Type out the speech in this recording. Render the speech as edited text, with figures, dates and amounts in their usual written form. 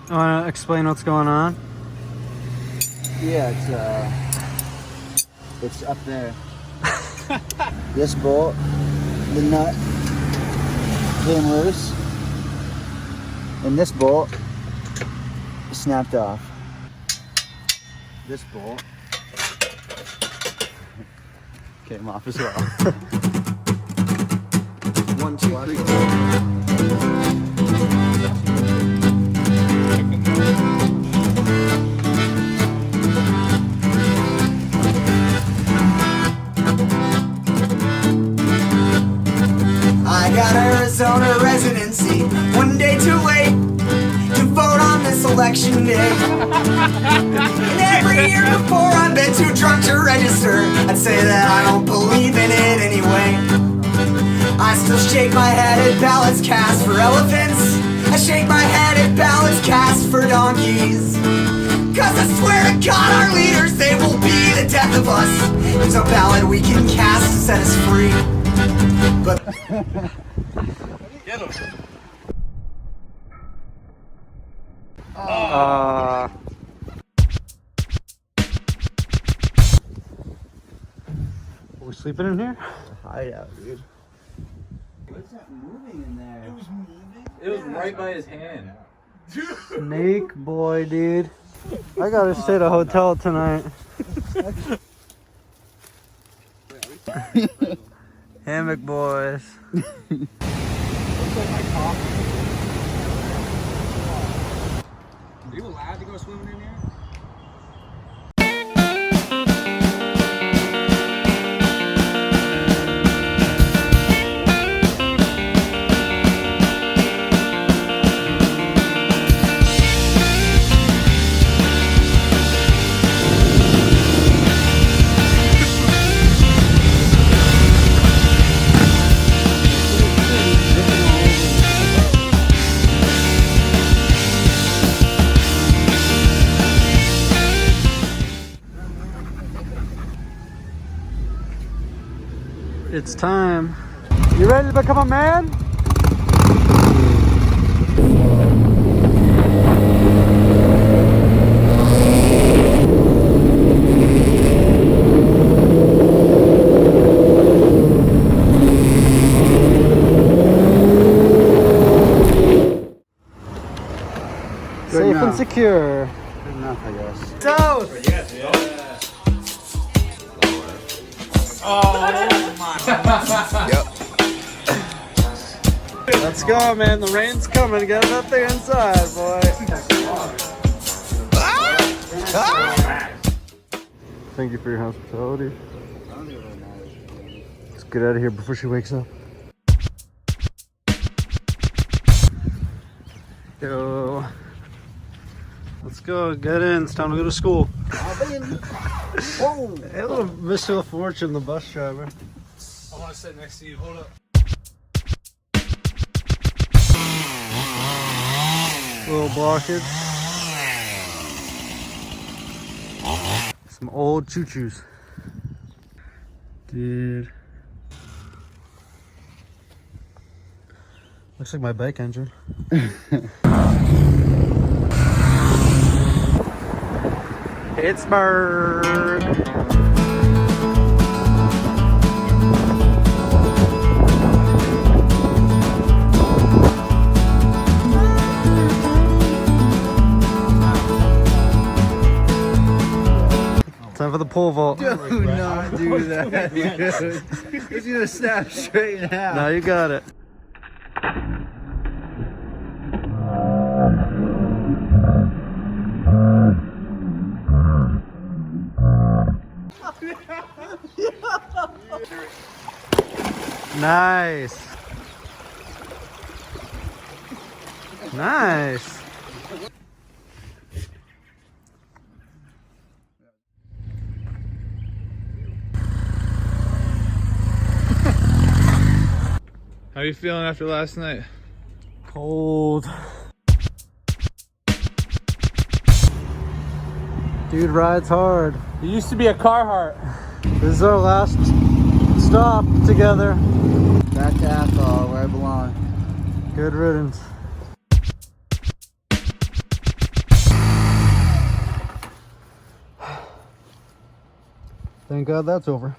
Want to explain what's going on? Yeah, it's up there. This bolt, the nut came loose, and this bolt snapped off. This bolt came off as well. 1, 2, 3, 4. I got Arizona residency, 1 day too late to vote on this election day. And every year before I've been too drunk to register, I'd say that I don't believe in it anyway. I still shake my head at ballots cast for elephants. I shake my head at ballots cast for donkeys. Cause I swear to God our leaders, they will be the death of us. There's a ballot we can cast to set us free. But Get him. Are we sleeping in here? hideout, dude. What's that moving in there? It was moving? It was right by his hand. Snake boy, dude. I gotta stay at a hotel tonight. Hammock boys. Are you allowed to go swimming in here? It's time. You ready to become a man? Safe and secure. Good enough, I guess. South! Let's go, man. The rain's coming. Get that thing inside, boy. Thank you for your hospitality. Let's get out of here before she wakes up. Yo. Let's go. Get in. It's time to go to school. Whoa! Hey, little Mr. Fortune, the bus driver. I want to sit next to you. Hold up. Little blockage. Some old choo-choos. Dude. Looks like my bike engine. Pittsburgh. Time for the pole vault. Do not do that, dude. It's gonna snap straight in half. Now you got it. Nice. Nice. How are you feeling after last night? Cold. Dude rides hard. It used to be a Carhartt. This is our last stop together. Back to Athol, where I belong. Good riddance. Thank God that's over.